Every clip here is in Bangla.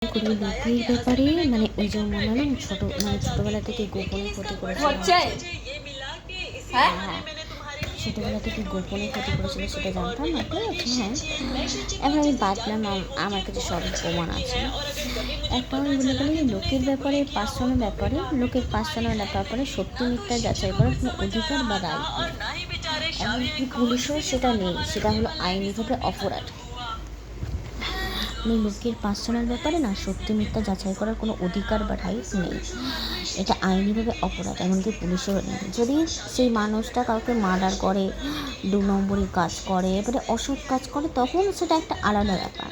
করি লোকের ব্যাপারে মানে ওই যে মনে না ছোটবেলা থেকে গোপনে ক্ষতি করেছিল। হ্যাঁ হ্যাঁ, ছোটবেলা থেকে গোপনে ক্ষতি করেছিল সেটা জানতাম না, ঠিক আছে। হ্যাঁ, এখন আমি বাদলাম, আমার কাছে সব প্রমাণ আছে। এখন আমি বলে গেলে লোকের ব্যাপারে, পার্সোনাল ব্যাপারে, লোকের পার্সোনাল ব্যাপারে সত্যি মিথ্যা যাচাই করার কোনো অধিকার বা রাইট নেই। এমনকি পুলিশও সেটা নেই, সেটা হলো আইনিভাবে অপরাধ। মানে লোকের পার্সোনাল ব্যাপারে না সত্যি মিথ্যা যাচাই করার কোনো অধিকার বা রাইট নেই, এটা আইনিভাবে অপরাধ। এমনকি পুলিশের নেই। যদি সেই মানুষটা কাউকে মার্ডার করে, 2 নম্বরি কাজ করে, এবারে অসৎ কাজ করে, তখন সেটা একটা আলাদা ব্যাপার।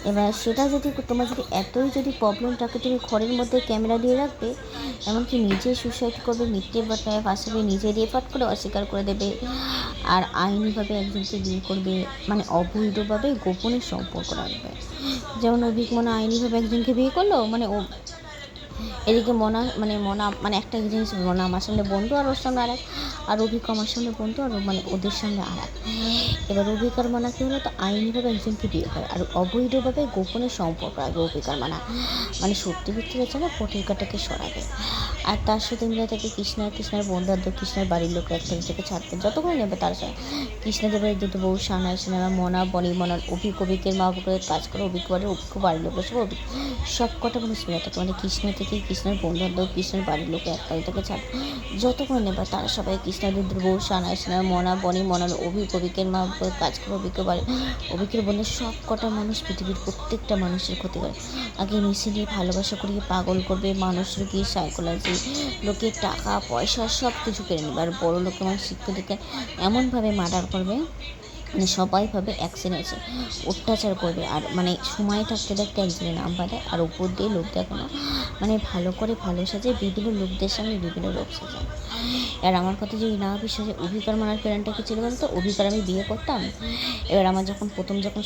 এবার সেটা যদি তোমার যদি এতই যদি প্রবলেমটাকে তুমি ঘরের মধ্যে ক্যামেরা দিয়ে রাখবে, এমনকি নিজে সুসাইড করবে, মিথ্যে বাটনায় ফাঁসাবে, নিজে দিয়ে ফট করে অস্বীকার করে দেবে, আর আইনিভাবে একজনকে বিয়ে করবে, মানে অবৈধভাবে গোপনে সম্পর্ক রাখবে। যেমন অভিক মনা আইনিভাবে একজনকে বিয়ে করলো, মানে ও এদিকে মনা একটা জিনিস, মনা আমার সামনে বন্ধু আর ওর সামনে আরেক, আর অভিক আমার সামনে বন্ধু আর মানে ওদের সামনে আরেক। এবার অভিক আর মনা কী হলো, তো আইনিভাবে একজনকে বিয়ে করে আর অবৈধভাবে গোপনে সম্পর্ক রাখবে অভিক আর মনা, মানে সত্যি ভিত্তিতে ছাড়া পত্রিকাটাকে সরাবে। আর তার সাথে মিলে থাকে কৃষ্ণের বন্ধুবান্ধব, কৃষ্ণের বাড়ির লোক একটা থেকে ছাড়তে যতক্ষণ নেবে তার সাথে কৃষ্ণদেবের দুটো বউ সানায় মনা বনি মনার অভিকের মা করে কাজ করে, বাড়ির বাড়ির লোক সব কটা মানুষ মিলে থাকে, মানে কৃষ্ণ থেকে কৃষ্ণের বন্ধুবান্ধব, কৃষ্ণের বাড়ির লোক একটা থেকে ছাড় যতক্ষণ নেবে তারা সবাই কৃষ্ণদের বউ সানায় মনা বনি মনার অভিকের মা করে কাজ করে, অভিকের বন্ধু সব কটা মানুষ পৃথিবীর প্রত্যেকটা মানুষের ক্ষতি করে। আগে মিশে নিয়ে ভালোবাসা করিয়ে পাগল করবে, মানুষের গিয়ে সাইকোলজি, লোকের টাকা পয়সা সব কিছু কেড়ে নেবে, আর বড়ো লোক এবং শিক্ষিতকে এমনভাবে মার্ডার করবে, মানে সবাই ভাবে অ্যাক্সিডেন্টে অত্যাচার করবে, আর মানে সময় থাকতে থাকতে একজনের নাম বাঁধে, আর উপর দিয়ে লোক দেখানো, মানে ভালো করে ভালো সাজে, বিভিন্ন লোকদের সামনে বিভিন্ন লোক সাজায়। আর আমার কথা যদি না বিশ্বাসে, অভিকার মানার প্ল্যানটা কি ছিল বলতো, অভিকার আমি বিয়ে করতাম, এবার আমার যখন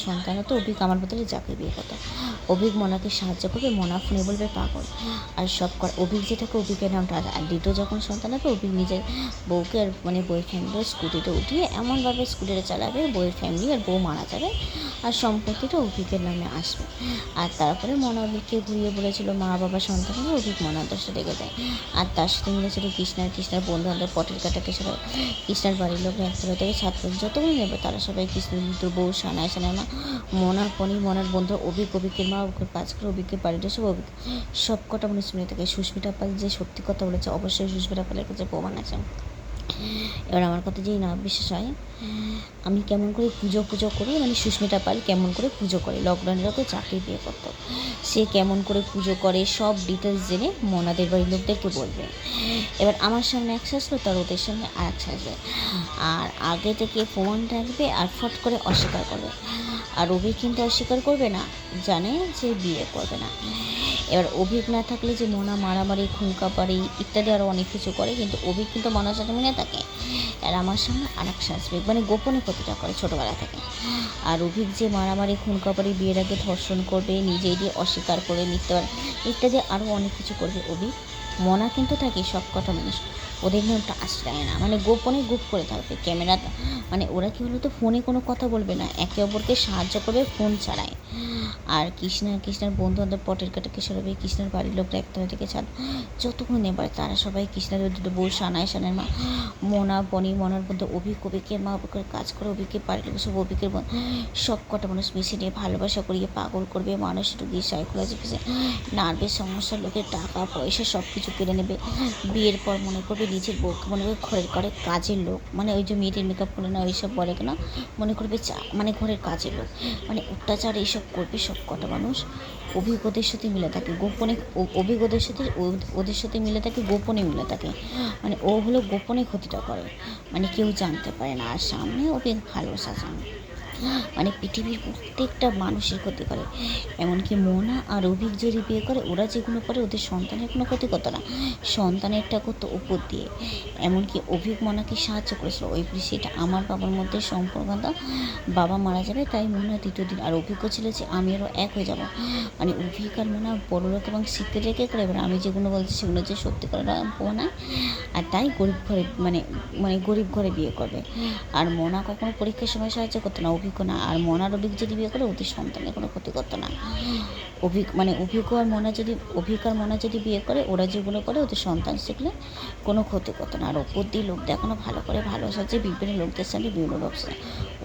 সন্তান হতো, অভিক আমার বদলে যাকে বিয়ে করতো, অভিক মনাকে সাহায্য করবে, মনা ফোনে বলবে পাগল, আর সব অভিক যেটাকে অভিকের নামটা, আর দ্বিতীয় যখন সন্তান হবে, অভিক নিজের বউকে আর মানে বউয়ের ফ্যামিলির স্কুটিতে উঠিয়ে এমনভাবে স্কুটিটা চালাবে, বউয়ের ফ্যামিলি আর বউ মারা যাবে, আর সম্পত্তিটা অভিকের নামে আসবে। আর তারপরে মনা অভিককে ঘুরিয়ে বলেছিল মা বাবা সন্তান হলে অভিক মনার দশে রেগে যায়, আর তার সাথে মিলেছিল কৃষ্ণের বন্ধু বান্ধব, পটের কাটাকে সবাই কৃষ্ণের বাড়ির লোক একতলা থেকে ছাত্র যতগুলো নেবে তারা সবাই কৃষ্ণের বউ সানায় মা মনার মনার বন্ধু অভিকের মা কাজ করে, অভিকের বাড়িটা সব সব কটা মানে শুনে থাকে। সুস্মিতা পাল যে সত্যি কথা বলেছে, অবশ্যই সুস্মিতা পালের কাছে প্রমাণ আছে। এবার আমার কথা যেই না বিশ্বাস হয়, আমি কেমন করে পুজো করি, মানে সুস্মিতা পাল কেমন করে পুজো করে, লকডাউনের আগে চাকরি বিয়ে করতো, সে কেমন করে পুজো করে সব ডিটেলস জেনে মনাদের বাড়ির লোকদেরকে বলবে। এবার আমার সামনে এক সাজলো, তার ওদের সামনে আর এক সাজবে, আর আগে থেকে প্রমাণ রাখবে আর ফট করে অস্বীকার করবে। আর অভিক কিন্তু অস্বীকার করবে না, জানে যে বিয়ে করবে না। এবার অভিক না থাকলে যে মনা মারামারি খুনকাপারি ইত্যাদি আরও অনেক কিছু করে, কিন্তু অভিক কিন্তু মনার সাথে মিলে থাকে। আর আমার সামনে আর এক সাজবে, মানে গোপনে ক্ষতিটা করে ছোটোবেলা থেকে। আর অভিক যে মারামারি খুনকাপারি, বিয়ের আগে ধর্ষণ করবে, নিজেই দিয়ে অস্বীকার করে মিথ্যে ইত্যাদি আরও অনেক কিছু করবে অভিক। মনা কিন্তু থাকে সব কটা মানুষ ওদের নামটা আশ্রয় না, মানে গোপনে গুপ করে থাকবে ক্যামেরা, মানে ওরা কী বলতো ফোনে কোনো কথা বলবে না, একে অপরকে সাহায্য করবে ফোন ছাড়াই। আর কৃষ্ণের বন্ধু বান্ধব পটের কাটাকে সরাবে, কৃষ্ণের বাড়ির লোকরা একটা থেকে ছাড় যতক্ষণ নেবার তারা সবাই কৃষ্ণের দুটো বউ সানায় মা মনা বনি মনার বন্ধু অভিকের মা অভিকের কাজ করে, অভিকের বাড়ির লোক সব অভিকের সব কটা মানুষ মিশে নিয়ে ভালোবাসা করিয়ে পাগল করবে, মানুষ রুগী সাইকোলজি নার্ভের সমস্যা, লোকের টাকা পয়সা সব কিছু কেড়ে নেবে। বিয়ের পর মনে করবে নিজের বউকে মনে করবে ঘরের করে কাজের লোক, মানে ওই যে মেয়েদের মেকআপ করে না ওইসব বলে কেনা, মনে করবে মানে ঘরের কাজের লোক, মানে অত্যাচার এইসব করবে সব কটা মানুষ। অভিজ্ঞদের সাথে মিলে থাকে গোপনে, ওদের সাথে মিলে থাকে গোপনে মিলে থাকে, মানে ও হলো গোপনে ক্ষতিটা করে, মানে কেউ জানতে পারে না, আর সামনে ওকে ভালো সাজানো, মানে পৃথিবীর প্রত্যেকটা মানুষের ক্ষতি করে। এমনকি মনা আর অভিক যে বিয়ে করে, ওরা যেগুলো করে ওদের সন্তানের কোনো ক্ষতি করতো না, সন্তানেরটা করতো উপর দিয়ে। এমনকি অভিক মনাকে সাহায্য করেছিল, ওই সেটা আমার বাবার মধ্যে সম্পর্কটা, বাবা মারা যাবে তাই মনা দ্বিতীয় দিন, আর অভিজ্ঞ ছিল যে আমি আরও এক হয়ে যাব, মানে অভিক আর মনা বড় লোক এবং শিখতে রেখে করে। এবার আমি যেগুলো বলছি সেগুলো যে সত্যি করে মনায়, আর তাই গরিব ঘরে মানে গরিব ঘরে বিয়ে করবে। আর মনা কখনো পরীক্ষার সময় সাহায্য করতো না, অভিক অভিজ্ঞ না। আর মনার অভিক যদি বিয়ে করে ওদের সন্তানের কোনো ক্ষতি করতো না। অভিজ্ঞ আর মনা যদি বিয়ে করে, ওরা যেগুলো করে ওদের সন্তান শিখলে কোনো ক্ষতি করতো না। আর ওপর দিয়ে লোক দেখানো, ভালো করে ভালোবাসা, বিভিন্ন লোকদের সঙ্গে বিভিন্ন লোক,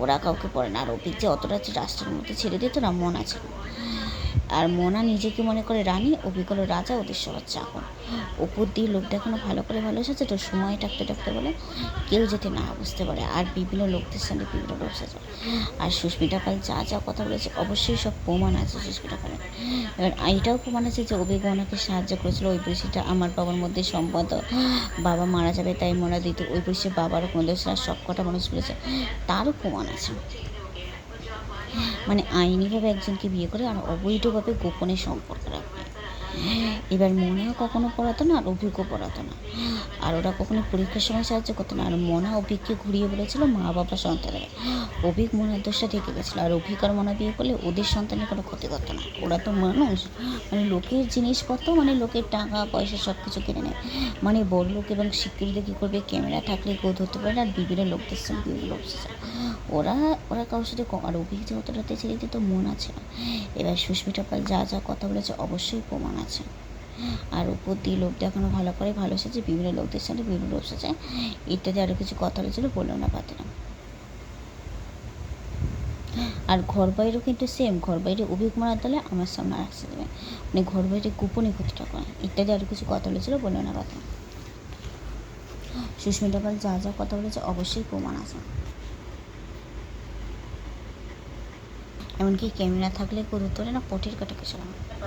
ওরা কাউকে পড়ে না। আর অভিক যে অতটা রাষ্ট্রের মধ্যে ছেড়ে দিত না, মনা ছিল। আর মনা নিজেকে মনে করে রানী, অভিক হলো রাজা, ওদের সবার চাকর। ওপর দিয়ে লোক দেখানো, ভালো করে ভালোবাসা, তো সময় থাকতে বলে কেউ যাতে না বুঝতে পারে। আর বিভিন্ন লোকদের সঙ্গে বিভিন্ন লোক সাজে। আর সুস্মিতা পাল যা যা কথা বলেছে অবশ্যই সব প্রমাণ আছে সুস্মিতা পালের। এবার এটাও প্রমাণ আছে যে অভিক মনাকে সাহায্য করেছিল। ওই বৃষ্টিটা আমার বাবার মধ্যে সম্পদ, বাবা মারা যাবে তাই মনা দিত, ওই বৃষ্টি বাবারও কোনো দোষ না, সব কটা মানুষ বলেছে, তারও প্রমাণ আছে। মানে আইনিভাবে একজনকে বিয়ে করে আর অবৈধভাবে গোপনে সম্পর্ক রাখবে। এবার মনা কখনো পড়াতো না, আর অভিজ্ঞ পড়াতো না। আর ওরা কখনো পরীক্ষার সময় সাহায্য করতো না। আর মনা অভিককে ঘুরিয়ে বলেছিল মা বাবা সন্তানের, অভিক মনার দোষটা ঢেকে গেছিলো। আর অভিক আর মনা বিয়ে করলে ওদের সন্তানের কোনো ক্ষতি করতো না। ওরা তো মানুষ, মানে লোকের জিনিসপত্র, মানে লোকের টাকা পয়সা সব কিছু কিনে নেয়। মানে বড় লোক এবং স্বীকৃতি কী করবে, ক্যামেরা থাকলে কেউ ধরতে পারে না। আর বিভিন্ন লোকদের সঙ্গে বিভিন্ন লোক ওরা কারোর সাথে আর অভিক যে অতটাতে ছেড়ে দিত, মন আছে। এবার সুস্মিতা পাল যা যা কথা বলেছে অবশ্যই প্রমাণ আছে। আর উপর দিয়ে লোক দেখানো, ভালো করে ভালোবেসেছে, বিভিন্ন লোকদের সঙ্গে বিভিন্ন লোক সাথে ইত্যাদি আরও কিছু কথা হয়েছিল, বললো না পাতে না। আর ঘর বাইরেও কিন্তু সেম, ঘর বাইরে অভিক মারার দলে আমার সামনে রাখতে দেবে, মানে ঘর বাইরে গোপনে ক্ষতিটা করে ইত্যাদি আরও কিছু কথা বলেছিল, বললো না পাতে না। সুস্মিতা পাল যা যা কথা বলেছে অবশ্যই প্রমাণ আছে। এমনকি ক্যামেরা থাকলে কেউ ধরতে পারে না, পটির কাটা কিছু না।